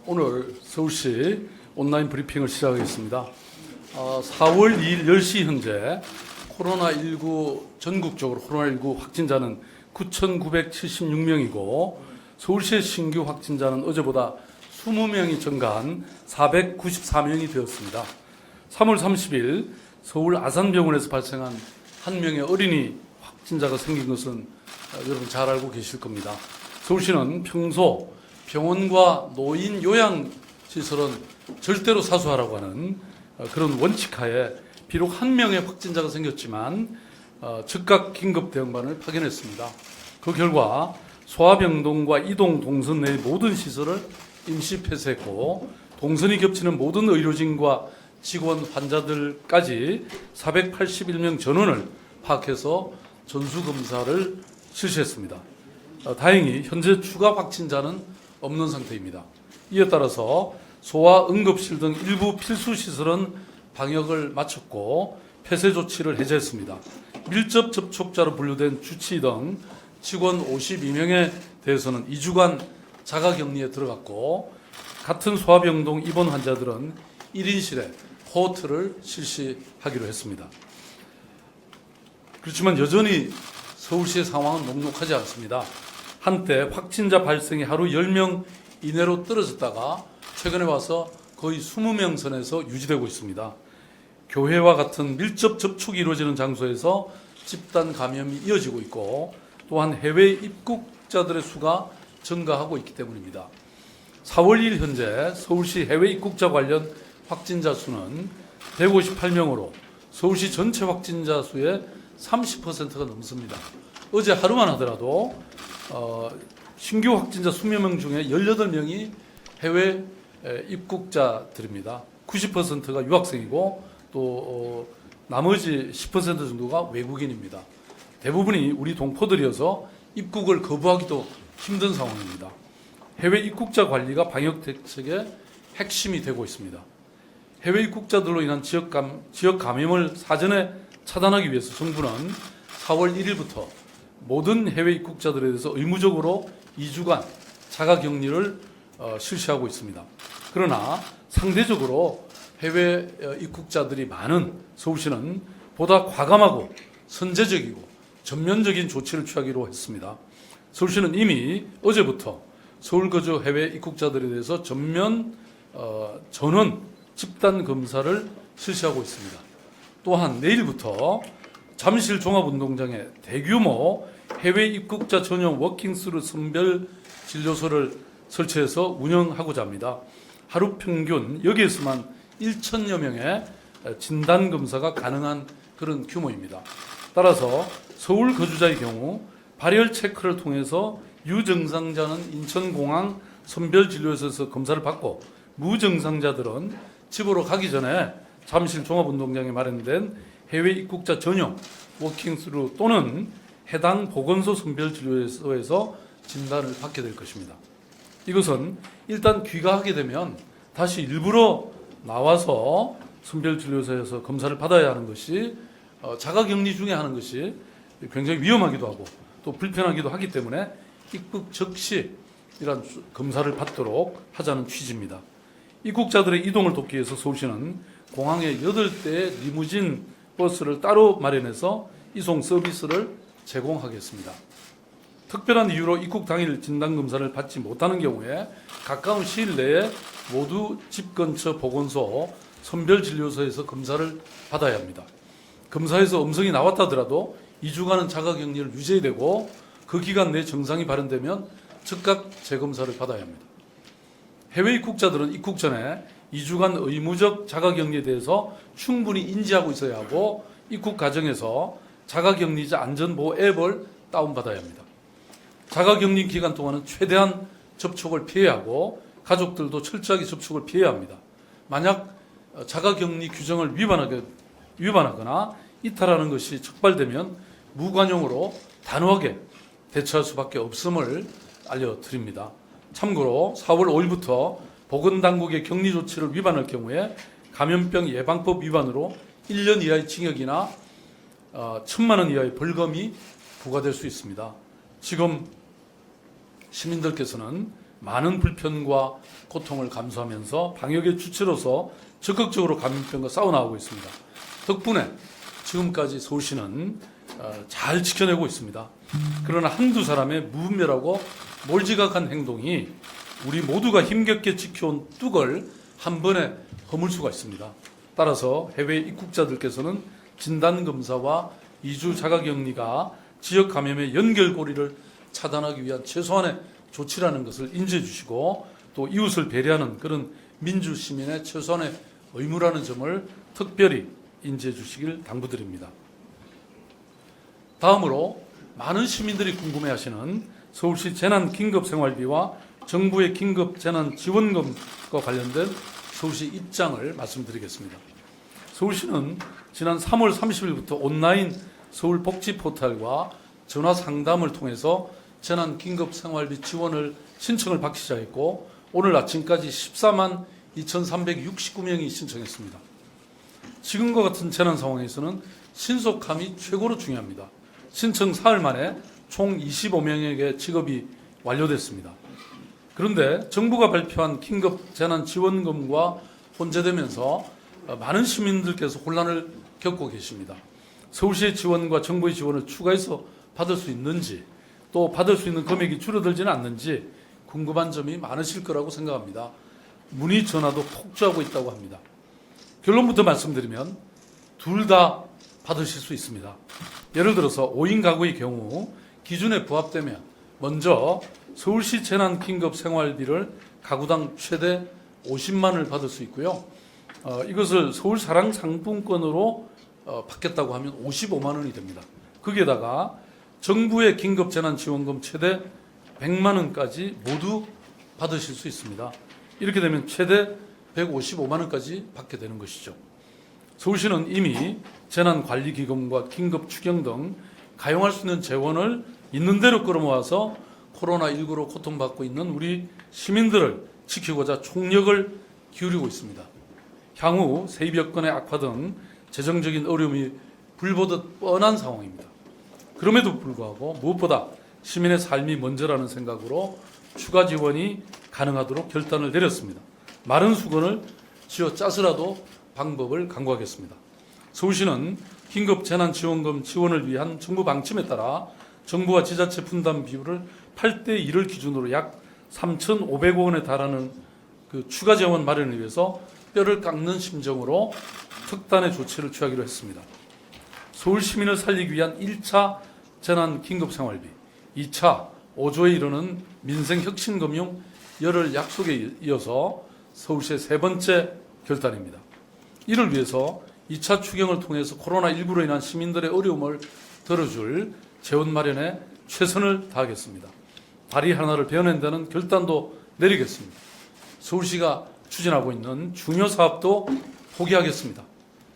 오늘 서울시 온라인 브리핑을 시작하겠습니다. 4월 2일 10시 현재 코로나19 전국적으로 코로나19 확진자는 9,976명이고 서울시의 신규 확진자는 어제보다 20명이 증가한 494명이 되었습니다. 3월 30일 서울 아산병원에서 발생한 한 명의 어린이 확진자가 생긴 것은 여러분 잘 알고 계실 겁니다. 서울시는 평소 병원과 노인 요양시설은 절대로 사수하라고 하는 그런 원칙하에 비록 한 명의 확진자가 생겼지만 즉각 긴급 대응반을 파견했습니다. 그 결과 소아병동과 이동 동선 내 모든 시설을 임시 폐쇄했고 동선이 겹치는 모든 의료진과 직원 환자들까지 481명 전원을 파악해서 전수검사를 실시했습니다. 다행히 현재 추가 확진자는 없는 상태입니다. 이에 따라서 소아 응급실 등 일부 필수 시설은 방역을 마쳤고 폐쇄 조치를 해제했습니다. 밀접 접촉자로 분류된 주치 등 직원 52명에 대해서는 2주간 자가격리에 들어갔고 같은 소아병동 입원 환자들은 1인실에 코호트를 실시하기로 했습니다. 그렇지만 여전히 서울시의 상황은 녹록하지 않습니다. 한때 확진자 발생이 하루 10명 이내로 떨어졌다가 최근에 와서 거의 20명 선에서 유지되고 있습니다. 교회와 같은 밀접 접촉이 이루어지는 장소에서 집단 감염이 이어지고 있고 또한 해외 입국자들의 수가 증가하고 있기 때문입니다. 4월 1일 현재 서울시 해외 입국자 관련 확진자 수는 158명으로 서울시 전체 확진자 수의 30%가 넘습니다. 어제 하루만 하더라도 신규 확진자 20명 중에 18명이 해외 입국자들입니다. 90%가 유학생이고 또 나머지 10% 정도가 외국인입니다. 대부분이 우리 동포들이어서 입국을 거부하기도 힘든 상황입니다. 해외 입국자 관리가 방역 대책의 핵심이 되고 있습니다. 해외 입국자들로 인한 지역 감염을 사전에 차단하기 위해서 정부는 4월 1일부터 모든 해외 입국자들에 대해서 의무적으로 2주간 자가격리를 실시하고 있습니다. 그러나 상대적으로 해외 입국자들이 많은 서울시는 보다 과감하고 선제적이고 전면적인 조치를 취하기로 했습니다. 서울시는 이미 어제부터 서울 거주 해외 입국자들에 대해서 전원 집단 검사를 실시하고 있습니다. 또한 내일부터 잠실 종합운동장에 대규모 해외 입국자 전용 워킹스루 선별 진료소를 설치해서 운영하고자 합니다. 하루 평균 여기에서만 1,000여 명의 진단검사가 가능한 그런 규모입니다. 따라서 서울 거주자의 경우 발열 체크를 통해서 유증상자는 인천공항 선별진료소에서 검사를 받고 무증상자들은 집으로 가기 전에 잠실 종합운동장에 마련된 해외 입국자 전용 워킹스루 또는 해당 보건소 선별진료소에서 진단을 받게 될 것입니다. 이것은 일단 귀가하게 되면 다시 일부러 나와서 선별진료소에서 검사를 받아야 하는 것이 자가격리 중에 하는 것이 굉장히 위험하기도 하고 또 불편하기도 하기 때문에 입국 즉시 이런 검사를 받도록 하자는 취지입니다. 입국자들의 이동을 돕기 위해서 서울시는 공항에 8대의 리무진 버스를 따로 마련해서 이송 서비스를 제공하겠습니다. 특별한 이유로 입국 당일 진단검사를 받지 못하는 경우에 가까운 시일 내에 모두 집 근처 보건소 선별진료소에서 검사를 받아야 합니다. 검사에서 음성이 나왔다 하더라도 2주간은 자가격리를 유지해야 되고 그 기간 내에 증상이 발현되면 즉각 재검사를 받아야 합니다. 해외 입국자들은 입국 전에 2주간 의무적 자가격리에 대해서 충분히 인지하고 있어야 하고 입국 과정에서 자가격리자 안전보호 앱을 다운받아야 합니다. 자가격리 기간 동안은 최대한 접촉을 피해야 하고 가족들도 철저하게 접촉을 피해야 합니다. 만약 자가격리 규정을 위반하거나 이탈하는 것이 촉발되면 무관용으로 단호하게 대처할 수밖에 없음을 알려드립니다. 참고로 4월 5일부터 보건당국의 격리 조치를 위반할 경우에 감염병 예방법 위반으로 1년 이하의 징역이나 1,000만 원 이하의 벌금이 부과될 수 있습니다. 지금 시민들께서는 많은 불편과 고통을 감수하면서 방역의 주체로서 적극적으로 감염병과 싸워나가고 있습니다. 덕분에 지금까지 서울시는 잘 지켜내고 있습니다. 그러나 한두 사람의 무분별하고 몰지각한 행동이 우리 모두가 힘겹게 지켜온 뚝을 한 번에 허물 수가 있습니다. 따라서 해외 입국자들께서는 진단검사와 2주 자가격리가 지역 감염의 연결고리를 차단하기 위한 최소한의 조치라는 것을 인지해 주시고 또 이웃을 배려하는 그런 민주시민의 최소한의 의무라는 점을 특별히 인지해 주시길 당부드립니다. 다음으로 많은 시민들이 궁금해하시는 서울시 재난긴급생활비와 정부의 긴급재난지원금과 관련된 서울시 입장을 말씀드리겠습니다. 서울시는 지난 3월 30일부터 온라인 서울복지포털과 전화상담을 통해서 재난긴급생활비 지원을 신청을 받기 시작했고 오늘 아침까지 14만 2,369명이 신청했습니다. 지금과 같은 재난 상황에서는 신속함이 최고로 중요합니다. 신청 사흘 만에 총 25명에게 지급이 완료됐습니다. 그런데 정부가 발표한 긴급재난지원금과 혼재되면서 많은 시민들께서 혼란을 겪고 계십니다. 서울시의 지원과 정부의 지원을 추가해서 받을 수 있는지 또 받을 수 있는 금액이 줄어들지는 않는지 궁금한 점이 많으실 거라고 생각합니다. 문의 전화도 폭주하고 있다고 합니다. 결론부터 말씀드리면 둘 다 받으실 수 있습니다. 예를 들어서 5인 가구의 경우 기준에 부합되면 먼저 서울시 재난긴급생활비를 가구당 최대 50만 원을 받을 수 있고요. 이것을 서울사랑상품권으로 받겠다고 하면 55만 원이 됩니다. 거기에다가 정부의 긴급재난지원금 최대 100만 원까지 모두 받으실 수 있습니다. 이렇게 되면 최대 155만 원까지 받게 되는 것이죠. 서울시는 이미 재난관리기금과 긴급추경 등 가용할 수 있는 재원을 있는 대로 끌어모아서 코로나19로 고통받고 있는 우리 시민들을 지키고자 총력을 기울이고 있습니다. 향후 세입 여건의 악화 등 재정적인 어려움이 불보듯 뻔한 상황입니다. 그럼에도 불구하고 무엇보다 시민의 삶이 먼저라는 생각으로 추가 지원이 가능하도록 결단을 내렸습니다. 마른 수건을 쥐어 짜서라도 방법을 강구하겠습니다. 서울시는 긴급재난지원금 지원을 위한 정부 방침에 따라 정부와 지자체 분담 비율을 8대1을 기준으로 약 3,500억 원에 달하는 그 추가 재원 마련을 위해서 뼈를 깎는 심정으로 특단의 조치를 취하기로 했습니다. 서울 시민을 살리기 위한 1차 재난긴급생활비, 2차 5조에 이르는 민생혁신금융 열흘 약속에 이어서 서울시의 세 번째 결단입니다. 이를 위해서 2차 추경을 통해서 코로나19로 인한 시민들의 어려움을 덜어줄 재원 마련에 최선을 다하겠습니다. 다리 하나를 베어낸다는 결단도 내리겠습니다. 서울시가 추진하고 있는 중요 사업도 포기하겠습니다.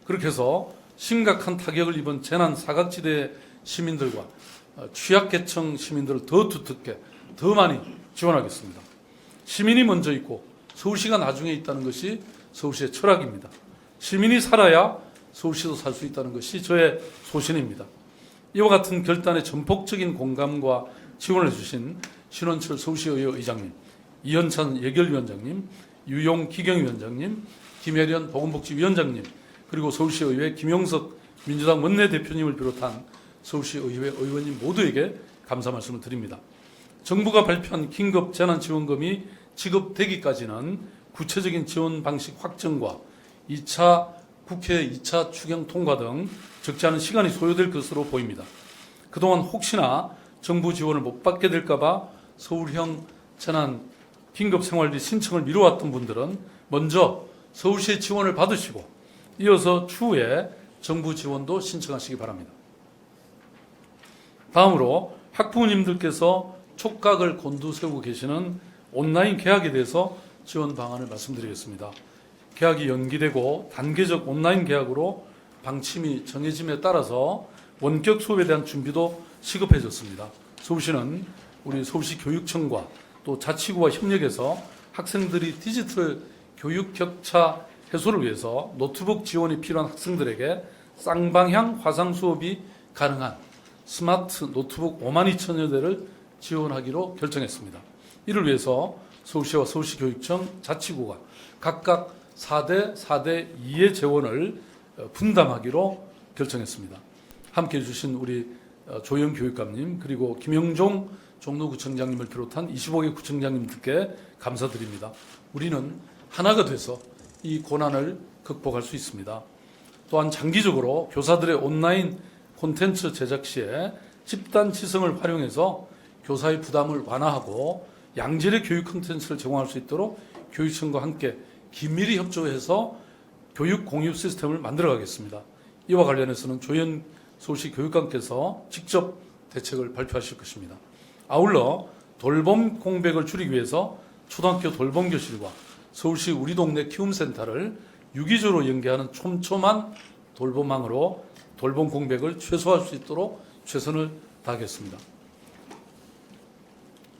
그렇게 해서 심각한 타격을 입은 재난 사각지대 시민들과 취약계층 시민들을 더 두텁게 더 많이 지원하겠습니다. 시민이 먼저 있고 서울시가 나중에 있다는 것이 서울시의 철학입니다. 시민이 살아야 서울시도 살 수 있다는 것이 저의 소신입니다. 이와 같은 결단에 전폭적인 공감과 지원을 주신 신원철 서울시의회 의장님, 이현찬 예결위원장님, 유용 기경위원장님, 김혜련 보건복지위원장님, 그리고 서울시의회 김용석 민주당 원내대표님을 비롯한 서울시의회 의원님 모두에게 감사 말씀을 드립니다. 정부가 발표한 긴급재난지원금이 지급되기까지는 구체적인 지원 방식 확정과 2차 국회 2차 추경 통과 등 적지 않은 시간이 소요될 것으로 보입니다. 그동안 혹시나 정부 지원을 못 받게 될까 봐 서울형 재난 긴급생활비 신청을 미뤄왔던 분들은 먼저 서울시의 지원을 받으시고 이어서 추후에 정부 지원도 신청하시기 바랍니다. 다음으로 학부모님들께서 촉각을 곤두세우고 계시는 온라인 개학에 대해서 지원 방안을 말씀드리겠습니다. 개학이 연기되고 단계적 온라인 개학으로 방침이 정해짐에 따라서 원격 수업에 대한 준비도 시급해졌습니다. 서울시는 우리 서울시 교육청과 또 자치구와 협력해서 학생들이 디지털 교육 격차 해소를 위해서 노트북 지원이 필요한 학생들에게 쌍방향 화상 수업이 가능한 스마트 노트북 52,000여 대를 지원하기로 결정했습니다. 이를 위해서 서울시와 서울시교육청, 자치구가 각각 4대 4대 2의 재원을 분담하기로 결정했습니다. 함께해 주신 우리 조영 교육감님 그리고 김영종 종로구청장님을 비롯한 25개 구청장님들께 감사드립니다. 우리는 하나가 돼서 이 고난을 극복할 수 있습니다. 또한 장기적으로 교사들의 온라인 콘텐츠 제작 시에 집단 지성을 활용해서 교사의 부담을 완화하고 양질의 교육 콘텐츠를 제공할 수 있도록 교육청과 함께 긴밀히 협조해서 교육 공유 시스템을 만들어가겠습니다. 이와 관련해서는 조현 서울시 교육감께서 직접 대책을 발표하실 것입니다. 아울러 돌봄 공백을 줄이기 위해서 초등학교 돌봄 교실과 서울시 우리 동네 키움센터를 유기적으로 연계하는 촘촘한 돌봄망으로 돌봄 공백을 최소화할 수 있도록 최선을 다하겠습니다.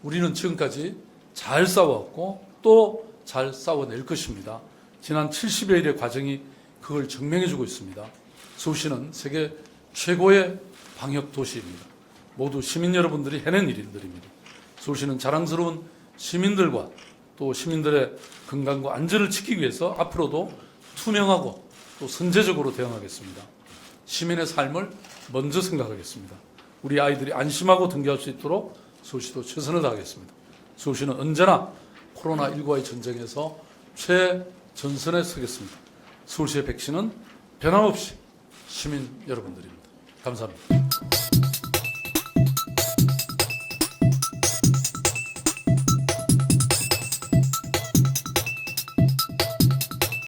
우리는 지금까지 잘 싸워왔고 또 잘 싸워낼 것입니다. 지난 70여일의 과정이 그걸 증명해주고 있습니다. 서울시는 세계 최고의 방역 도시입니다. 모두 시민 여러분들이 해낸 일들입니다. 서울시는 자랑스러운 시민들과 또 시민들의 건강과 안전을 지키기 위해서 앞으로도 투명하고 또 선제적으로 대응하겠습니다. 시민의 삶을 먼저 생각하겠습니다. 우리 아이들이 안심하고 등교할 수 있도록 서울시도 최선을 다하겠습니다. 서울시는 언제나 코로나19와의 전쟁에서 최전선에 서겠습니다. 서울시의 백신은 변함없이 시민 여러분들입니다. 감사합니다.